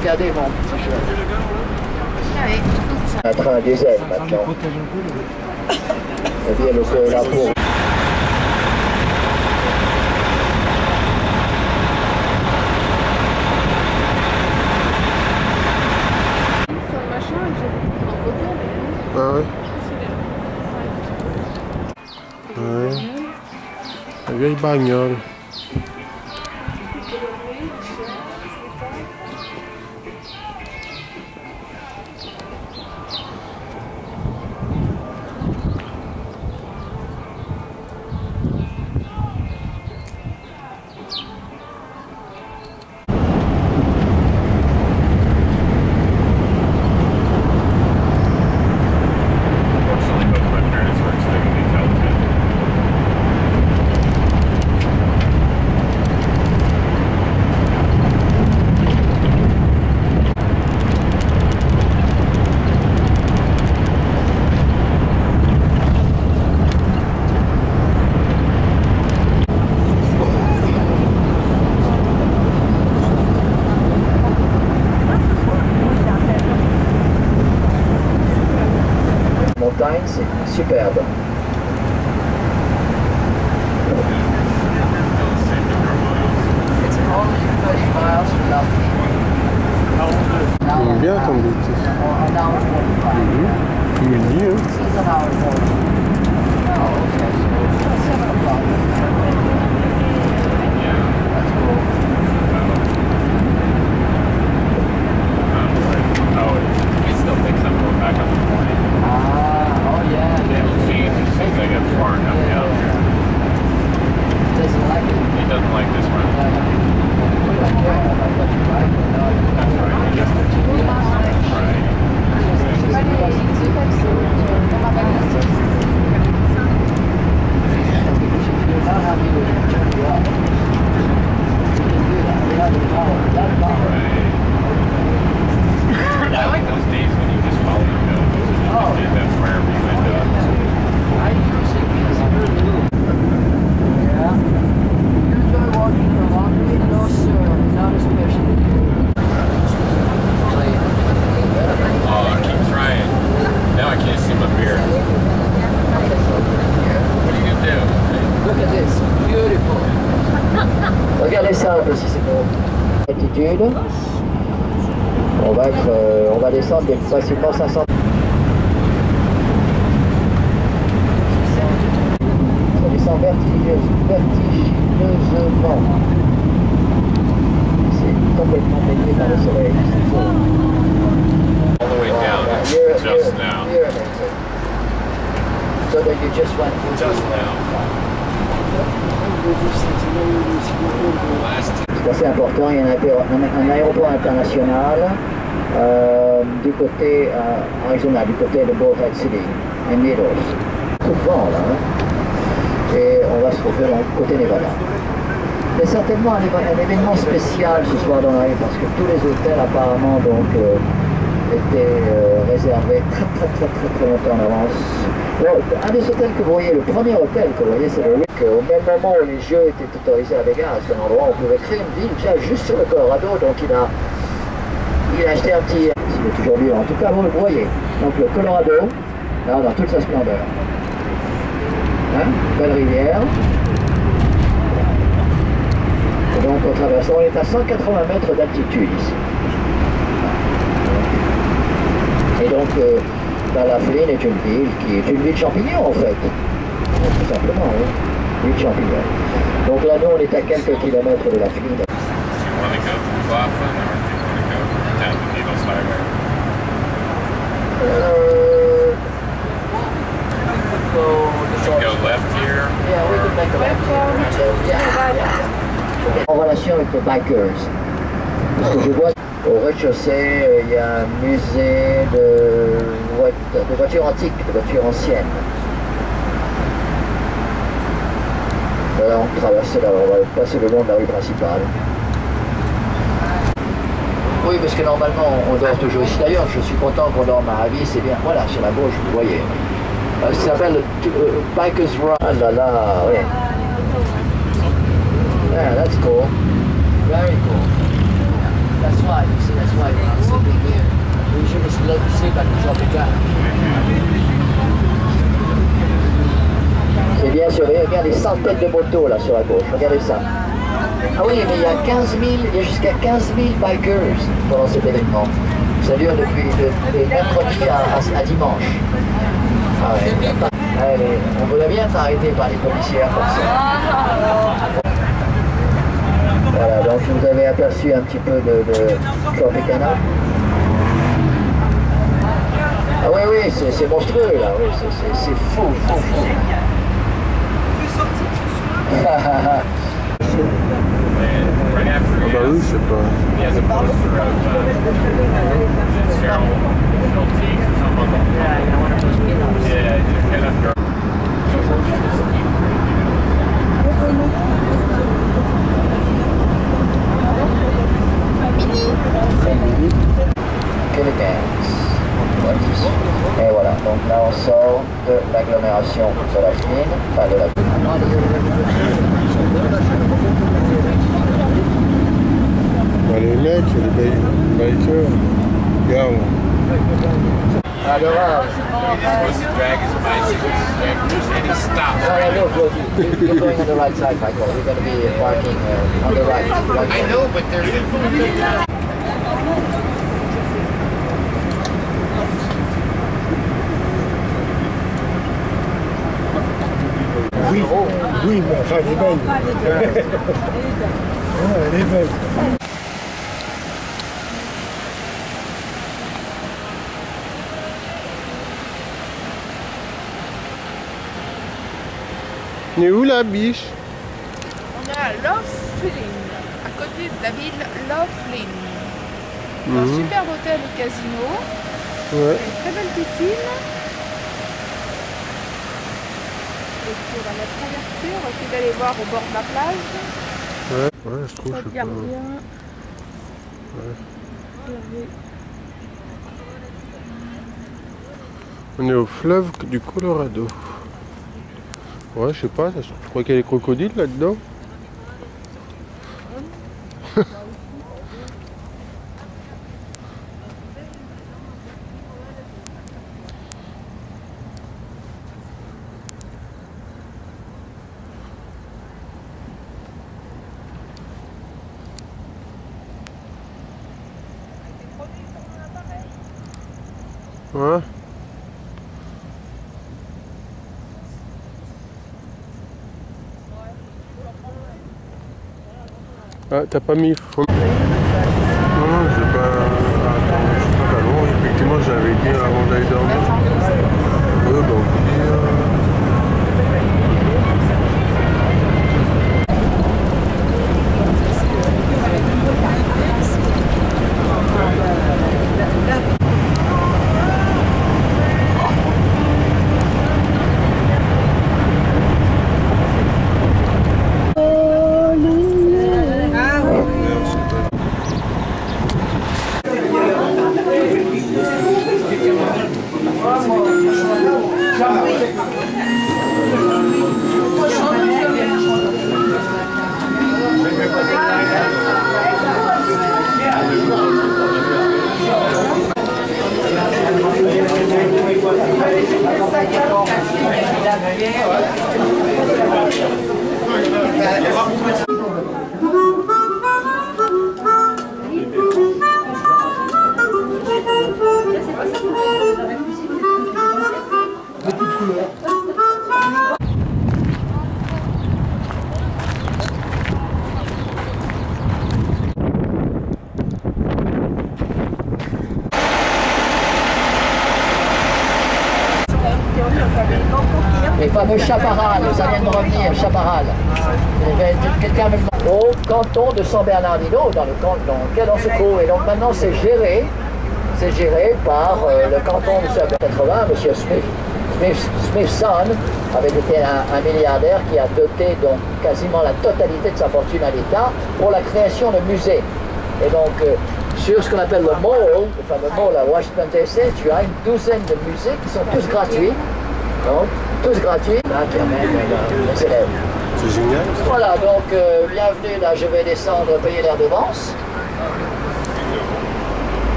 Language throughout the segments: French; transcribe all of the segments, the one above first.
regardez mon petit jeu. Un train diesel maintenant. Eh bien, le feu est là pour... Ah ouais. Ouais. La vieille bagnole. C'est superbe. Il est bien ton Bluetooth. Il est mieux. Regardez ça un peu si c'est bon. Altitude. On va descendre de facilement 500. Ça descend vertigineusement. C'est complètement baigné par le soleil. All the way down, just now. So that you just went Just now. C'est assez important, il y a un aéroport international du côté Arizona, du côté de Bullhead City, et Needles. Coup de vent là, hein? Et on va se retrouver côté Nevada. Il y a certainement un événement spécial ce soir dans la rue parce que tous les hôtels apparemment donc étaient réservés très longtemps en avance. Alors, un des hôtels que vous voyez, le premier hôtel que vous voyez, c'est le Rick. Au même moment où les jeux étaient autorisés à Vegas, c'est un endroit où on pouvait créer une ville déjà juste sur le Colorado, donc il a acheté un petit... Il est toujours libre, en tout cas vous le voyez. Donc le Colorado, là dans toute sa splendeur. Hein? Belle rivière. Et donc on traverse, on est à 180 mètres d'altitude ici. Et donc Laughlin est une ville qui est une ville champignon en fait. Tout simplement, oui. Ville champignon. Donc là, nous, on est à quelques kilomètres de Laughlin. Do you want to go through Laughlin or do you want to go down the Needles Highway? Should we go left here? Yeah, we could make a left here. En relation avec les bikers. Parce que je vois au rez-de-chaussée, il y a un musée de voitures antiques, de voitures anciennes. Voilà, on traverse là, on va passer le long de la rue principale. Oui, parce que normalement on dort toujours ici. D'ailleurs, je suis content qu'on dorme à Avis, c'est bien. Voilà, sur la gauche, vous voyez. Ça s'appelle Bikers Run. Ah là là, oui. Yeah, that's cool. Very cool. That's why, you see, that's why we're not sleeping here. We should sleep at the Tropicana. C'est bien surveillé, regarde des centaines de motos là sur la gauche, regardez ça. Ah oui, mais il y a 15 000, il y a jusqu'à 15 000 bikers pendant cet événement. Ça dure depuis de mercredi à dimanche. Ah ouais, allez, on voulait bien être arrêté par les policiers comme ça. Voilà, donc je vous avais aperçu un petit peu de Tropicana. Ah oui, oui, c'est monstrueux là, oui, c'est fou, fou, fou. Right after Ah bah oui, je sais pas. he has a poster of Cheryl Teague or something. Yeah, he's got a girl. Et voilà, donc là on sort de l'agglomération de la Fline, enfin de la... Bah, les mecs, les bikers, regarde. Adorable. He's supposed to drag his bicycle and he stops. No, no, look, you're going on the right side, Michael. We're going to be parking on the right. I know, but there's... Oui, oui, mais enfin, elle est belle. Ouais, elle est belle. On est où la biche? On est à Laughlin, à côté de la ville Laughlin. Un super hôtel et casino. Ouais. Une très belle piscine. Et puis on va la traverser, on va essayer d'aller voir au bord de la plage. Ouais, je trouve, je sais pas. Regarde bien. Ouais. On est au fleuve du Colorado. Ouais, je sais pas, je crois qu'il y a des crocodiles là-dedans. Ouais. Ah, t'as pas mis... Non, j'ai pas... Attends, je sais pas avant. Effectivement, j'avais dit avant d'aller dormir. Bah, on peut dire... Les fameux Chaparral, ça vient de revenir, Chaparral. Quelqu'un me demande au canton de San Bernardino, dans lequel on se trouve. Et donc maintenant c'est géré par le canton de 1980, M. Smithson avait été un milliardaire qui a doté donc quasiment la totalité de sa fortune à l'État pour la création de musées. Et donc sur ce qu'on appelle le mall, le fameux mall à Washington DC, tu as une douzaine de musées qui sont tous gratuits. Donc, tous gratuits, là qui amènent les élèves. C'est génial. Voilà, donc bienvenue, là je vais descendre payer les redevances.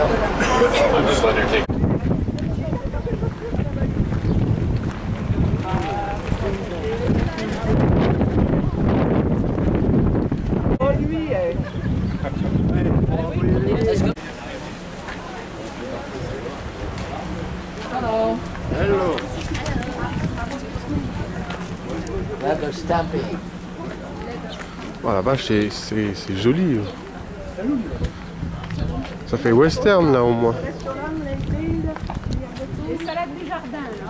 I'm just letting her take. Hello. Leather stamping. Oh la vache, c'est joli. Ça fait western là au moins. Les salades du jardin, là.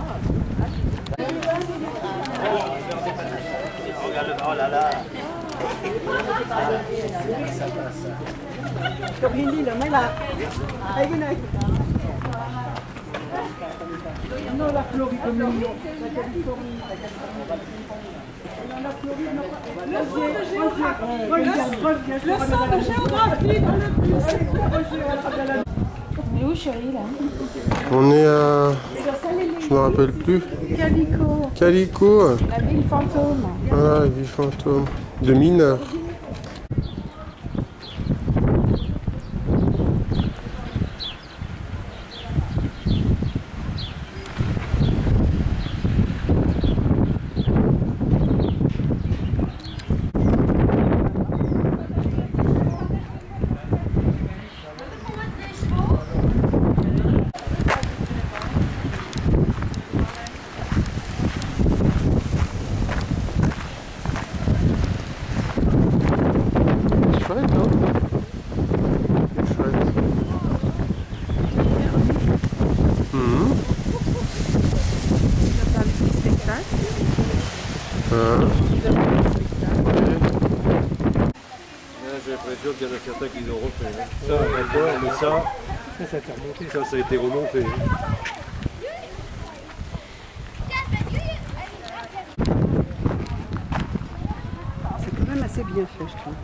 Oh là là. Non, la Floride, comme la Californie. Le sang de géographie dans le bus. Mais où chérie là? On est à... Je me rappelle plus. Calico. Calico. La ville fantôme. Voilà, la ville fantôme. De mineurs. Chouette, non? C'est chouette. J'ai l'impression qu'il y en a certains qui l'ont refait. Ça, d'accord, mais ça a été remonté. C'est quand même assez bien fait, je trouve.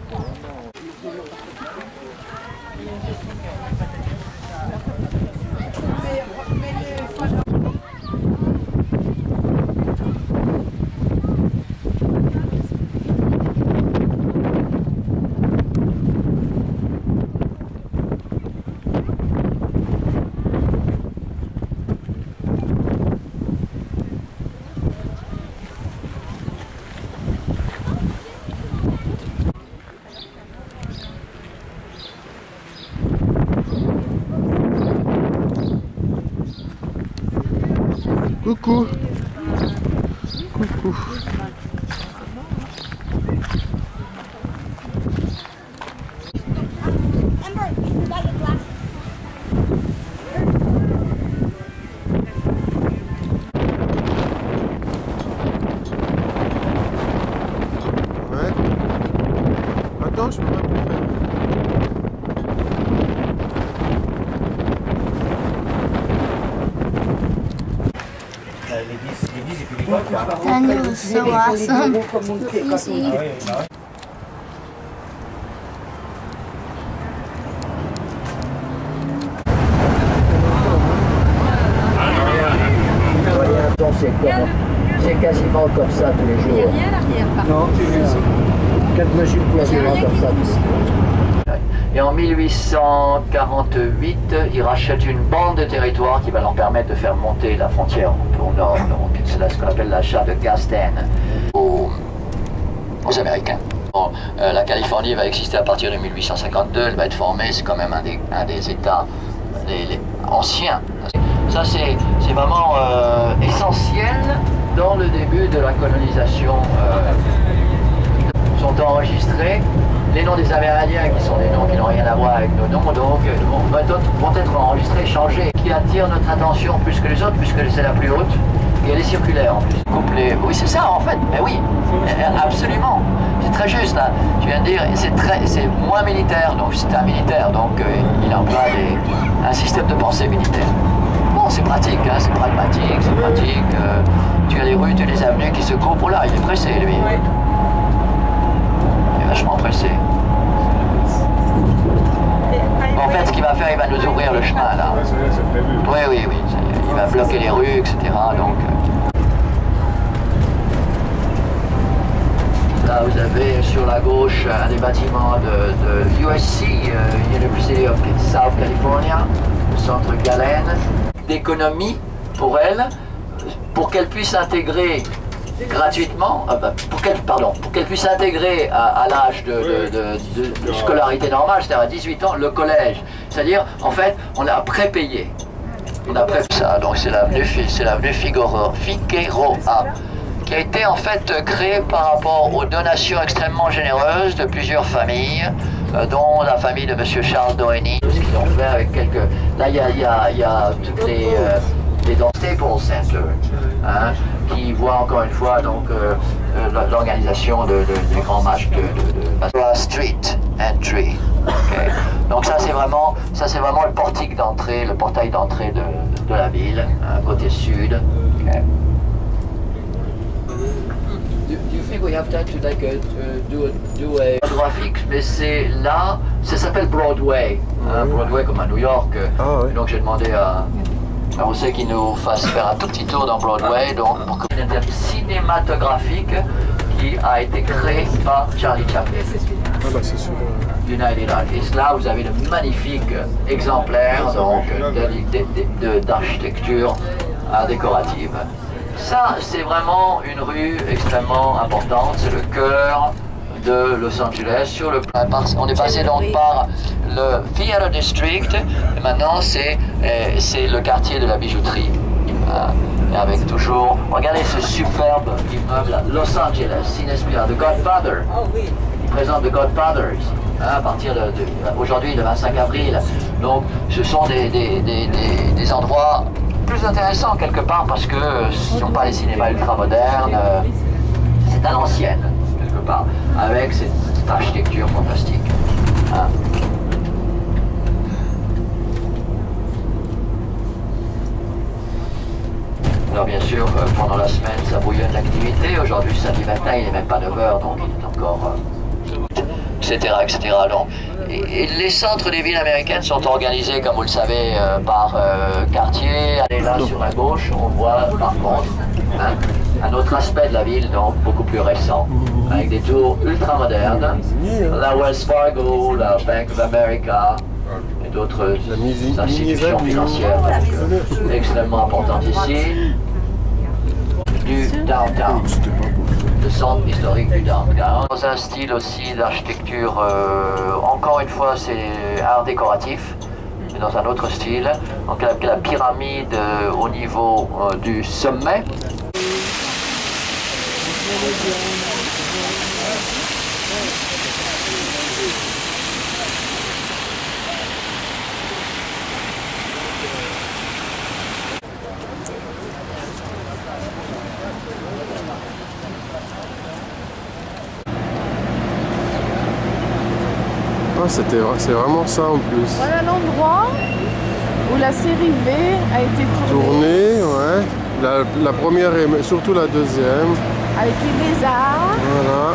Coucou. Coucou. Ouais. Attends, je peux pas tout faire. Daniel is so awesome. Easy. C'est quasiment comme ça tous les jours. Rien à l'arrière, par contre. Non, quasiment comme ça. Et en 1848, ils rachètent une bande de territoire qui va leur permettre de faire monter la frontière au nord. Donc c'est ce qu'on appelle l'achat de Gastown aux Américains. Bon, la Californie va exister à partir de 1852, elle va être formée, c'est quand même un des États les anciens. Ça c'est vraiment essentiel dans le début de la colonisation. Sont enregistrés les noms des Amérindiens, qui sont des noms qui n'ont rien à voir avec nos noms, donc vont être enregistrés, changés, qui attirent notre attention plus que les autres, puisque c'est la plus haute, et elle est circulaire en plus. Couplé. Oui, c'est ça en fait, mais oui, absolument. C'est très juste là. Tu viens de dire, c'est moins militaire, donc c'est un militaire, donc il emploie un système de pensée militaire. Bon, c'est pratique, hein, c'est pragmatique, c'est pratique. Tu as les rues, tu as les avenues qui se coupent. Oh là, il est pressé lui. Vachement pressé. En fait, ce qu'il va faire, il va nous ouvrir le chemin là. Oui, oui, oui. Il va bloquer les rues, etc. Donc, là, vous avez sur la gauche un des bâtiments de USC, University of South California, le centre Galen, d'économie pour elle, pour qu'elle puisse intégrer gratuitement, pour qu'elle puisse intégrer à l'âge de scolarité normale, c'est-à-dire à 18 ans, le collège. C'est-à-dire, en fait, on a prépayé. On a prépayé ça, donc c'est l'avenue Figueroa, qui a été en fait créée par rapport aux donations extrêmement généreuses de plusieurs familles, dont la famille de M. Charles Doheny. Ce qu'ils ont fait avec quelques... Là, il y a toutes les Staples Center, hein, qui voit encore une fois donc l'organisation des grands matchs de Street Entry. Okay. Donc ça c'est vraiment le portique d'entrée, le portail d'entrée de la ville, hein, côté sud. Okay. Do you think we have time to do a graphique, mais c'est là, ça s'appelle Broadway, hein, Broadway comme à New York. Oui. Donc j'ai demandé à José qui nous fasse faire un tout petit tour dans Broadway, donc pour une intérêt cinématographique qui a été créé par Charlie Chaplin. Ah bah c'est sûr. United Artists. Là, vous avez de magnifiques exemplaires d'architecture décorative. Ça, c'est vraiment une rue extrêmement importante. C'est le cœur de Los Angeles. On est passé donc par le Theater District. Et maintenant, c'est le quartier de la bijouterie. Et avec toujours, regardez ce superbe immeuble Los Angeles, Inespira, The Godfather. Il présente The Godfathers. À partir aujourd'hui, le 25 avril. Donc, ce sont des endroits plus intéressants quelque part parce que ce ne sont pas les cinémas ultra-modernes. C'est à l'ancienne, quelque part, avec cette architecture fantastique. Hein. Alors, bien sûr, pendant la semaine, ça bouillonne l'activité. Aujourd'hui, samedi matin, il n'est même pas 9h, donc il est encore... etc. Donc, et les centres des villes américaines sont organisés, comme vous le savez, par quartier. Et là, sur la gauche, on voit par contre un autre aspect de la ville, donc beaucoup plus récent, avec des tours ultra modernes, la Wells Fargo, la Bank of America et d'autres institutions financières extrêmement importantes ici, du downtown. Le centre historique du downtown. Dans un style aussi d'architecture, encore une fois, c'est art décoratif, mais dans un autre style. Donc la pyramide au niveau du sommet. C'est vraiment ça en plus. Voilà l'endroit où la série V a été tournée. Ouais. La première et surtout la deuxième. Avec les lézards. Voilà.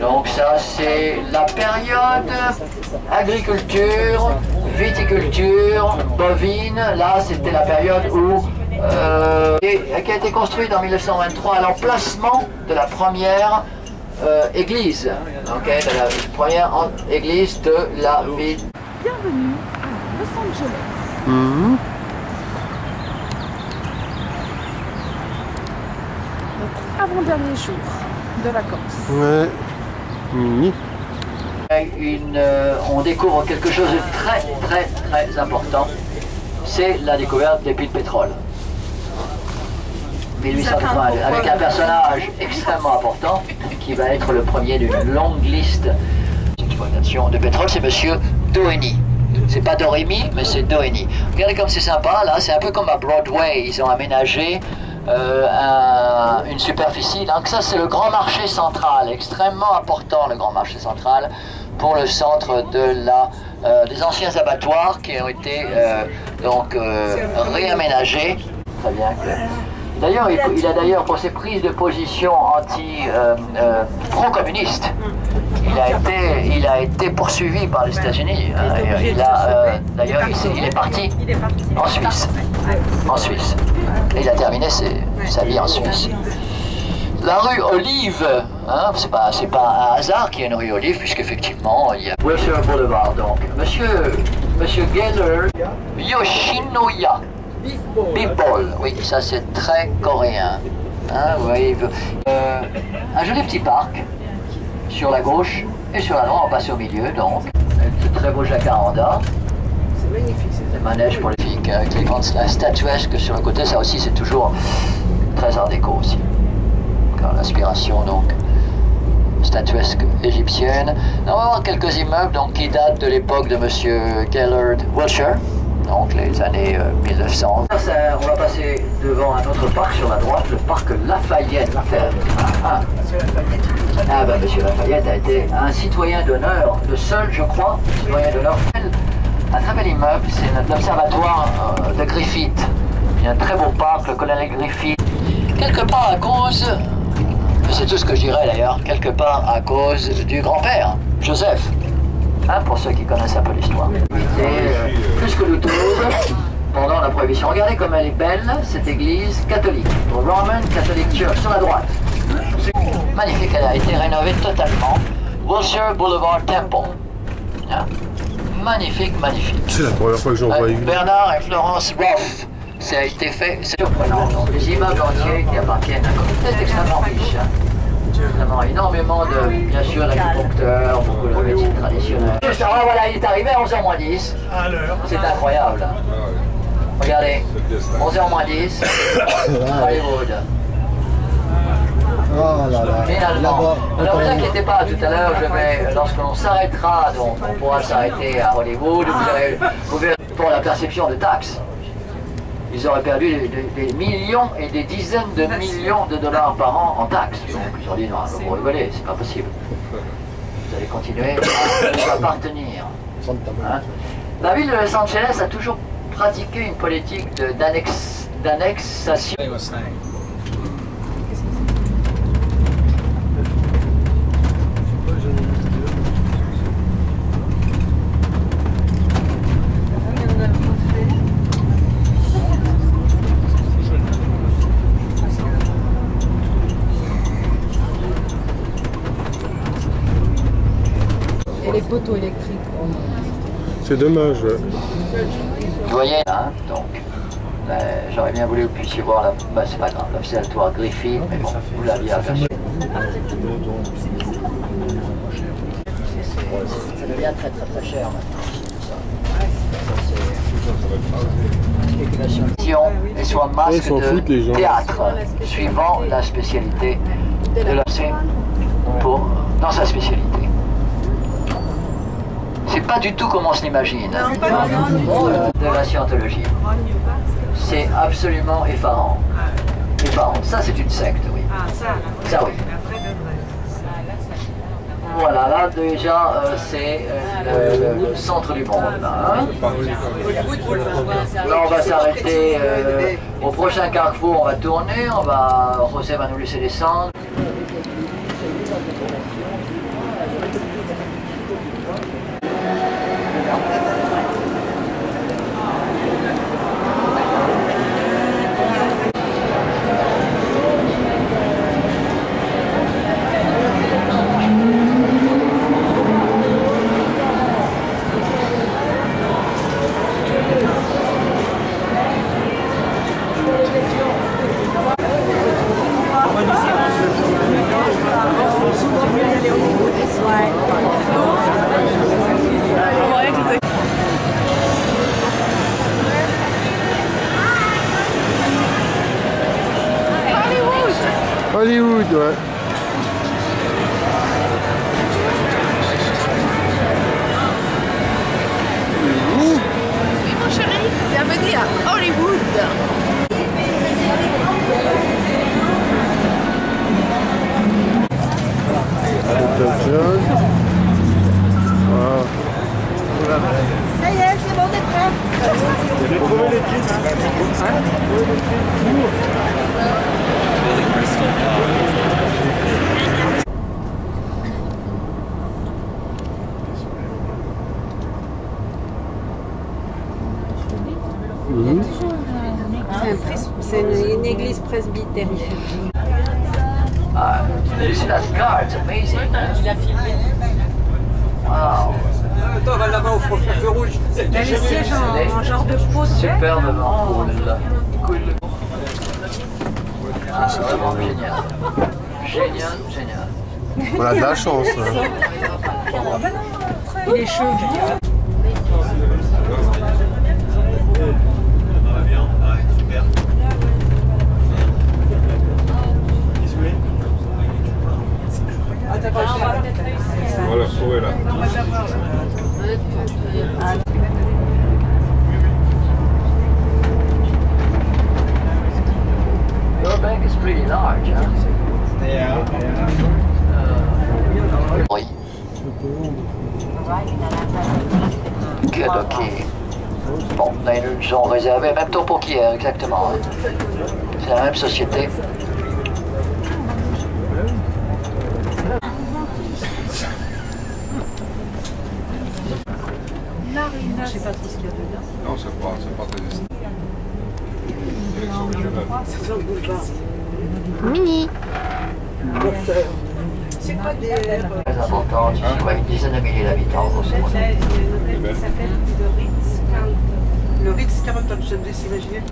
Donc ça c'est la période agriculture, viticulture, bovine. Là c'était la période où qui a été construite en 1923 à l'emplacement de la première église, okay, de la première église de la ville. Bienvenue à Los Angeles. Mmh. Notre avant-dernier jour de vacances. Ouais. Mmh. On découvre quelque chose de très important. C'est la découverte des puits de pétrole. 1882, avec un personnage extrêmement important qui va être le premier d'une longue liste d'exploitation de pétrole, c'est monsieur Doheny. C'est pas Dorémy, mais c'est Doheny. Regardez comme c'est sympa, là, c'est un peu comme à Broadway, ils ont aménagé une superficie. Donc ça, c'est le grand marché central, extrêmement important, le grand marché central, pour le centre de des anciens abattoirs qui ont été réaménagés. Très bien. D'ailleurs, il a d'ailleurs, pour ses prises de position pro-communistes, il a été poursuivi par les États-Unis. D'ailleurs, il est parti en Suisse. En Suisse. Et il a terminé sa vie en Suisse. La rue Olive, hein, c'est pas un hasard qu'il y ait une rue Olive, puisqu'effectivement, il y a Wilshire Boulevard. Donc, Monsieur Geller Yoshinoya. Big Ball, oui, ça c'est très coréen. Hein, vous voyez, un joli petit parc sur la gauche et sur la droite, on passe au milieu, donc. De très beau jacaranda. C'est magnifique. Des manèges pour les filles, avec les grandes statuesques sur le côté, ça aussi c'est toujours très art déco aussi. L'inspiration donc statuesque égyptienne. On va voir quelques immeubles donc, qui datent de l'époque de Monsieur Gellert Wilshire, donc les années 1900. On va passer devant un autre parc sur la droite, le parc Lafayette. Ah ben Monsieur Lafayette a été un citoyen d'honneur, le seul je crois, citoyen d'honneur. Un très bel immeuble, c'est l'observatoire de Griffith. Il y a un très beau parc, le colonel Griffith. Quelque part à cause, c'est tout ce que je dirais d'ailleurs, quelque part à cause du grand-père, Joseph, hein, pour ceux qui connaissent un peu l'histoire. Plus que douteuse pendant la Prohibition. Regardez comme elle est belle, cette église catholique, Roman Catholic Church, sur la droite. Magnifique, elle a été rénovée totalement. Wilshire Boulevard Temple. Hein. Magnifique, magnifique. C'est la première fois que j'en vois une. Bernard et Florence Roth. Ça a été fait, c'est surprenant. Les immeubles entiers qui appartiennent à un comité extrêmement riche. Hein. Énormément de, bien sûr, d'acupuncteurs, beaucoup de médecine traditionnelle. Voilà, il est arrivé à 11h moins 10. C'est incroyable. Regardez, 11h moins 10, Hollywood. Oh là là. Finalement. Alors ne vous inquiétez pas, tout à l'heure, lorsqu'on s'arrêtera, donc on pourra s'arrêter à Hollywood, vous verrez pour la perception de taxes. Ils auraient perdu des millions et des dizaines de millions de dollars par an en taxes. Donc ils ont dit non, vous rigolez, c'est pas possible. Vous allez continuer à nous appartenir. Hein? La ville de Los Angeles a toujours pratiqué une politique d'annexation. Les poteaux électriques. C'est dommage. Vous voyez, hein, donc, j'aurais bien voulu que vous puissiez voir, c'est pas grave, l'observatoire Griffith, mais bon, vous l'aviez aperçu. Ça devient très très très cher maintenant. Et soit masque de théâtre, suivant la spécialité de la dans sa spécialité. C'est pas du tout comme on se l'imagine. De la scientologie. C'est absolument effarant. Effarant. Ça, c'est une secte, oui. Ça, oui. Voilà, là, déjà, c'est le centre du monde. Là, hein. Là, on va s'arrêter au prochain carrefour. On va tourner. José va nous laisser descendre. Hollywood, ouais. Oui, mon chéri, bienvenue à Hollywood. Ça y est, c'est bon d'être prêt. J'ai trouvé les titres. C'est une église presbytérienne. You see that car, it's amazing. Il a filmé. Wow. Attends, on va là-bas au feu rouge. Il a les sièges en genre de peau. Superbement cool. Ah, c'est vraiment génial. Génial. On a de la chance. Il est chaud. On va le retrouver là. Your bank is pretty large, huh? Oui. Ok, ok. Bon, là, ils nous ont réservé, même temps pour qu'hier, exactement. Hein. C'est la même société. Je sais pas trop ce qu'il y a dedans. Non, c'est pas très distinct. C'est sur le boulevard. Mini. C'est quoi des... Très importante, ici, ouais, une dizaine de milliers d'habitants. Il y a un hôtel qui s'appelle le Ritz-Carlton, je me laisse imaginer.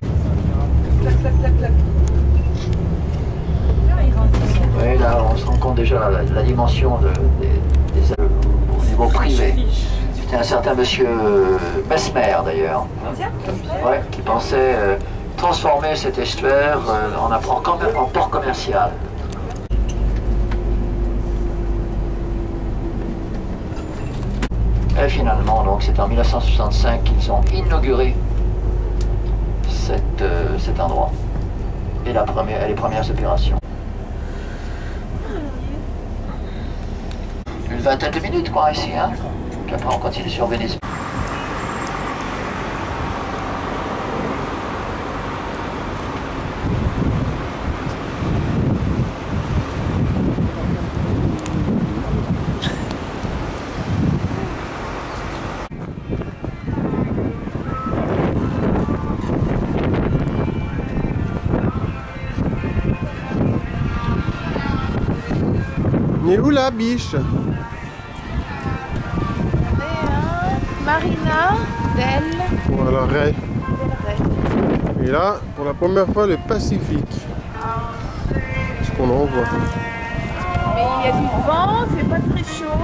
Clac, clac, clac, clac. Oui, là, on se rend compte déjà la dimension au niveau privé. C'était un certain monsieur Mesmer, d'ailleurs, ouais, qui pensait transformer cet estuaire en port commercial. Et finalement, donc, c'est en 1965 qu'ils ont inauguré cet endroit et les premières opérations. Une vingtaine de minutes, quoi, ici, hein. Puis après, on continue sur Venise. Mais où la biche? Marina del Voilà, Ray. Rey. Et là, pour la première fois, le Pacifique. Ce qu'on en voit. Mais il y a du vent, c'est pas très chaud.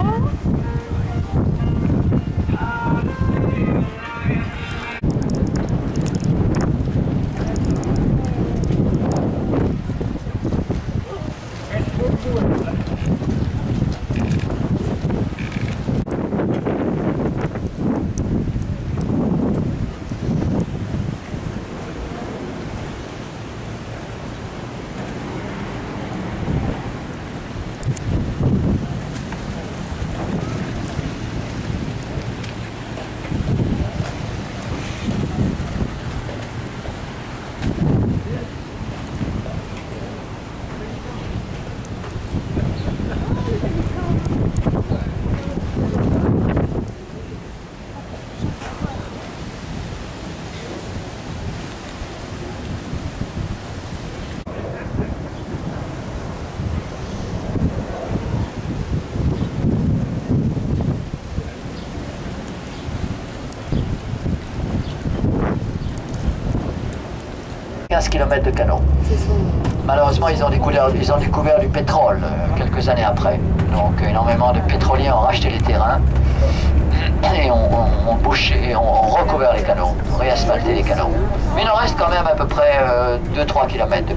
Kilomètres de canaux. Malheureusement, ils ont découvert du pétrole quelques années après. Donc, énormément de pétroliers ont racheté les terrains et ont bouché, ont recouvert les canaux, réasphalté les canaux. Mais il en reste quand même à peu près 2-3 kilomètres.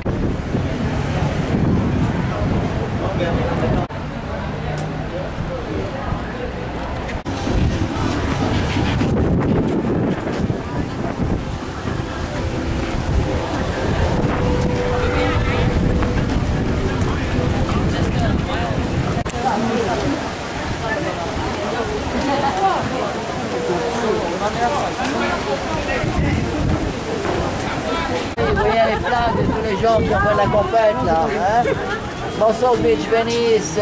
Vous voyez les flags de tous les gens qui ont fait la compète là, hein? Muscle Beach, Venice,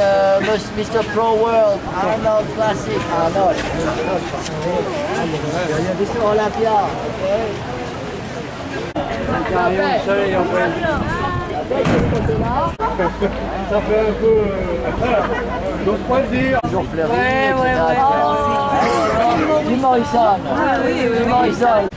Mr. Pro World, Arnold Classic, Arnold. Olympia, ok? Le soleil en fait. Ça fait un peu... j'ose pas le dire. Toujours fleuri, Du Morrison. Du Morrison.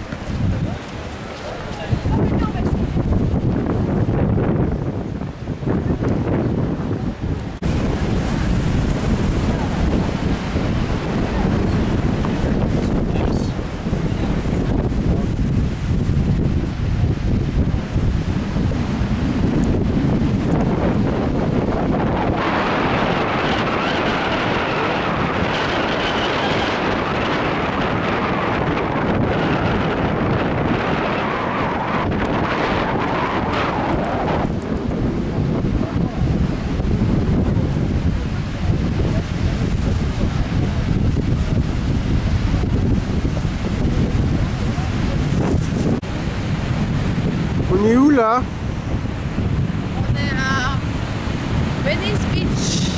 On est où là? On est à Venice Beach.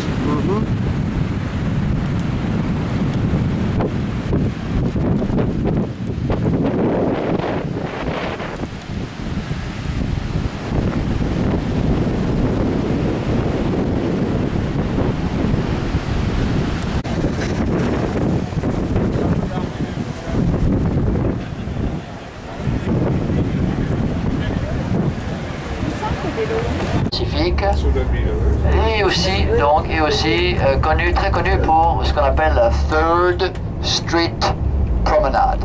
Pacifique. Et aussi connu, très connu pour ce qu'on appelle la Third Street Promenade.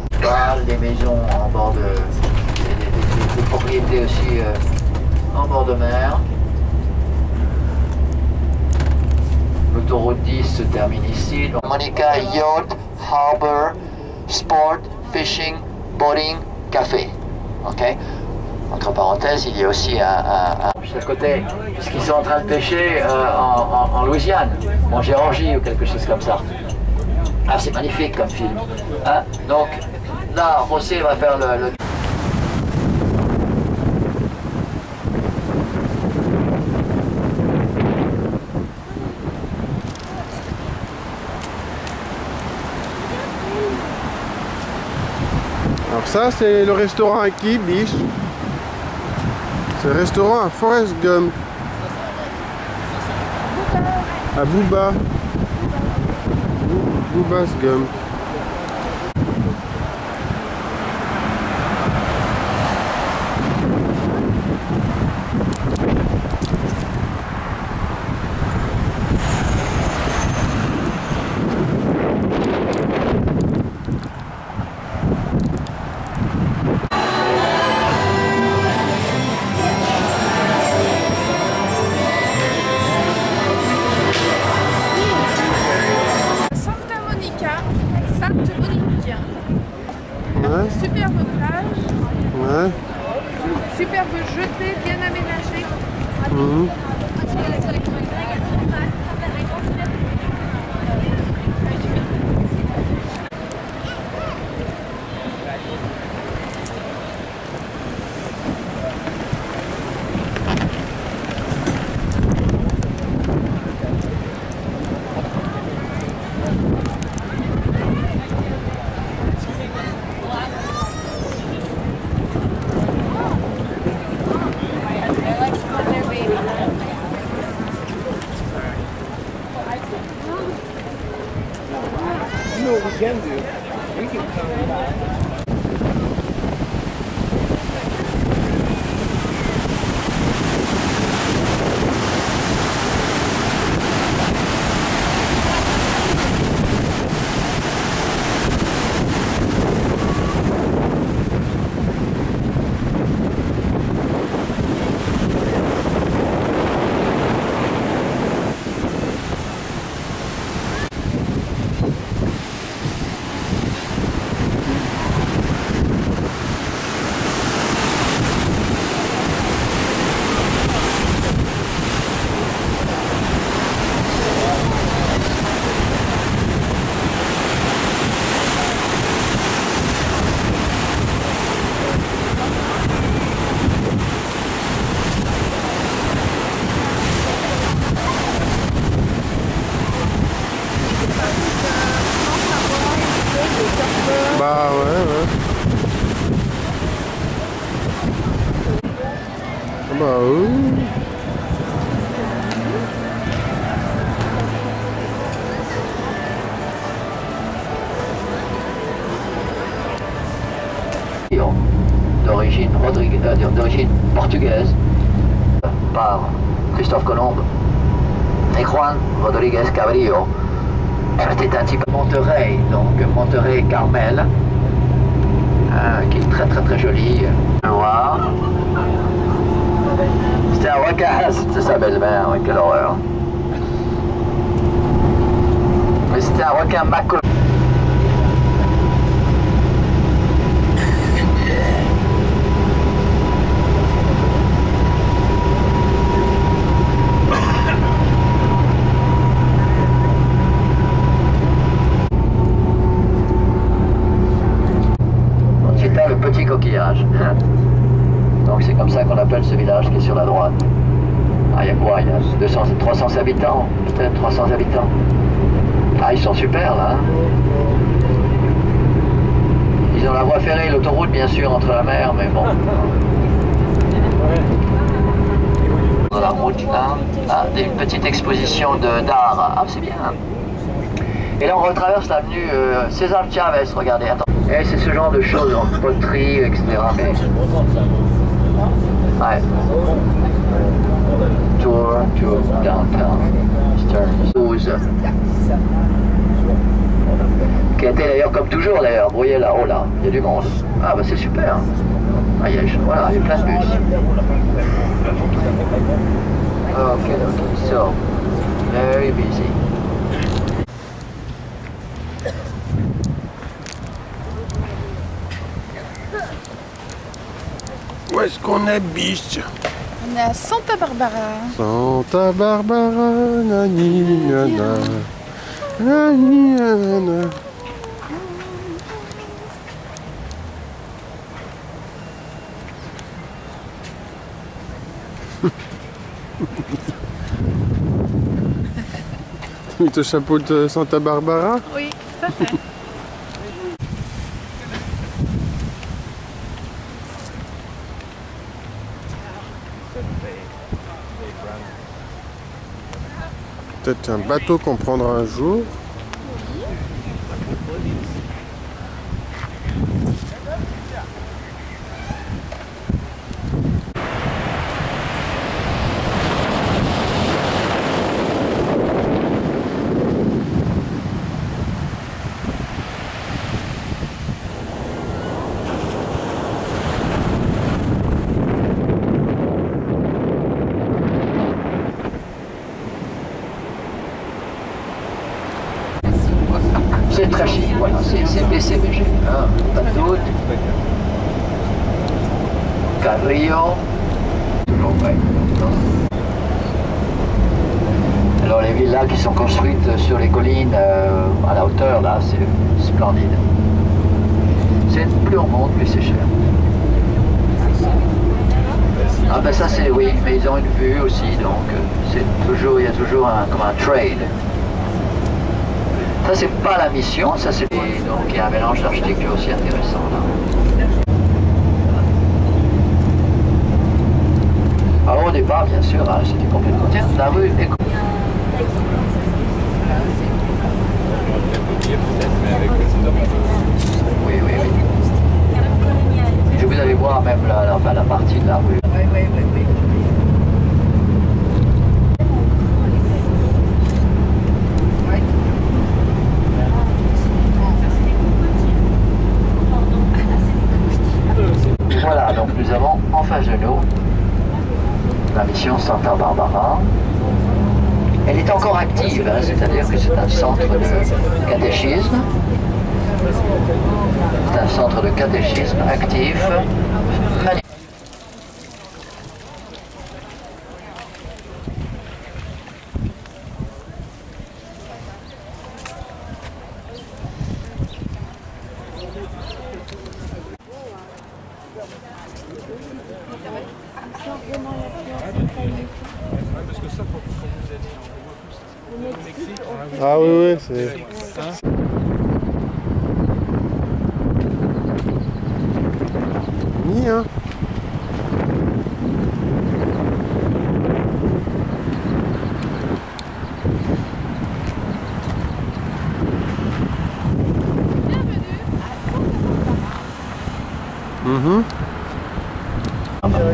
Les maisons en bord de... des propriétés aussi en bord de mer. L'autoroute 10 se termine ici. Donc, Monica Yacht, Harbor, Sport, Fishing, Boating, Café. Ok. Entre parenthèses, il y a aussi un côté, puisqu'ils sont en train de pêcher en Louisiane, en Géorgie ou quelque chose comme ça. Ah, c'est magnifique comme film. Hein? Donc là, José va faire le... Alors ça, c'est le restaurant à qui, biche? C'est le restaurant à Forrest Gump. À Booba. Booba's Gump. Ouais. Superbe plage. Ouais. Superbe jetée, bien aménagée. know what we can do? We can come. d'origine portugaise par Christophe Colomb et Juan Rodriguez Cabrillo. C'était un type de Monterrey, donc Monterrey Carmel, qui est très joli. Noir. C'était un requin, c'était sa belle-mère, quelle horreur. Mais c'était un requin maco. C'était le petit coquillage. Donc c'est comme ça qu'on appelle ce village qui est sur la droite. Ah, il y a quoi? Il y a 300 habitants, peut-être 300 habitants. Ah, ils sont super là. Hein. Ils ont la voie ferrée et l'autoroute bien sûr entre la mer, mais bon. Dans la route là, une petite exposition d'art. Ah, c'est bien. Et là on retraverse l'avenue César Chavez, regardez, attends. Et c'est ce genre de choses, en poterie, etc. Mais... ouais. Tour downtown, Stearns. Qui a été d'ailleurs, comme toujours d'ailleurs, vous voyez là-haut là, il y a du monde. Ah bah c'est super. Ah, voilà, il y a plein de bus. Ok, so, very busy. Où est-ce qu'on est, biche? On est à Santa Barbara. Santa Barbara, nani, nana. Nani, nana. Il te chapeaute Santa Barbara? Oui, tout à fait. Peut-être un bateau qu'on prendra un jour. C'est très chic, voilà, c'est BCBG, hein, pas de doute. Cabrillo, toujours vrai. Alors les villas qui sont construites sur les collines à la hauteur, là, c'est splendide. Plus on monte, plus c'est cher. Ah ben ça c'est, oui, mais ils ont une vue aussi, donc il y a toujours comme un trade. Ça c'est pas la mission, ça c'est... Donc il y a un mélange d'architecture aussi intéressant là. Alors au départ bien sûr, hein, c'était complètement... Tiens, la rue est... Oui. Je vous allez voir même la partie de la rue. Oui. Voilà, donc nous avons en face de nous la mission Santa Barbara. Elle est encore active, hein, c'est-à-dire que c'est un centre de catéchisme. C'est un centre de catéchisme actif. Ah oui, c'est... Ni, hein.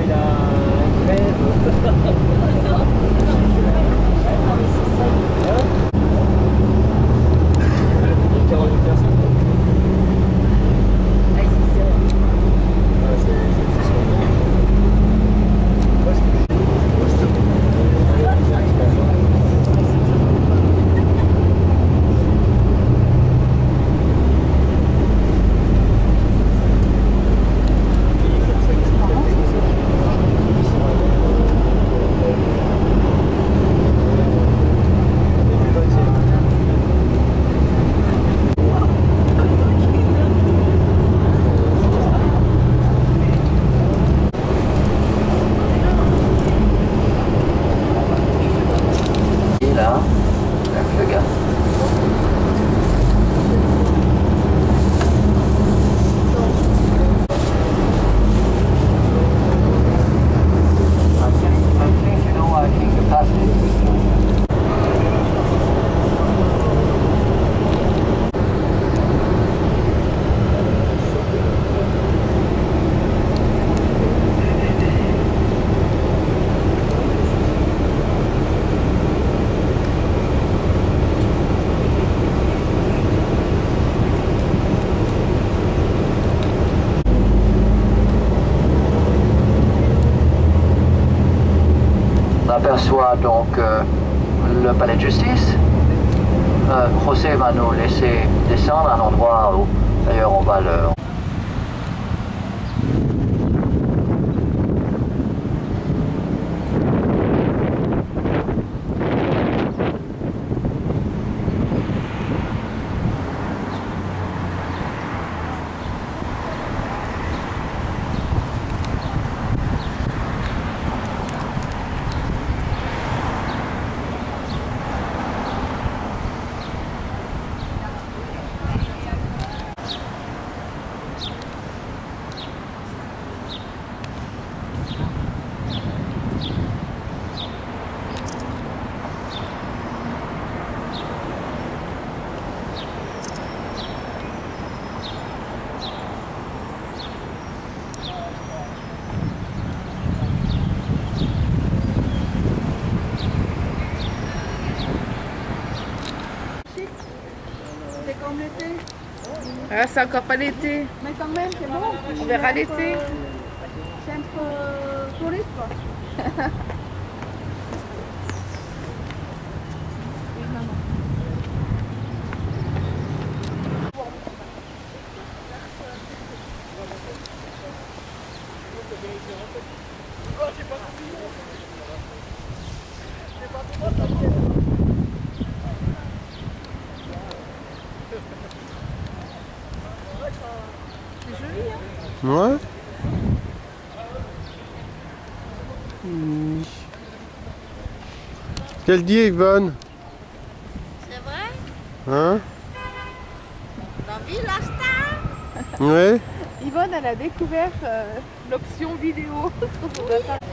il a un crève. On aperçoit donc le palais de justice. José va nous laisser descendre à un endroit où d'ailleurs on va le... C'est comme l'été. Ah, c'est encore pas l'été. Mais quand même, c'est bon. On verra l'été. C'est un peu touriste, quoi. Oui, maman. C'est joli, hein? Ouais. Qu'elle dit, Yvonne? C'est vrai? Hein? T'as vu la star? Ouais. Yvonne, elle a découvert l'option vidéo sur son appareil.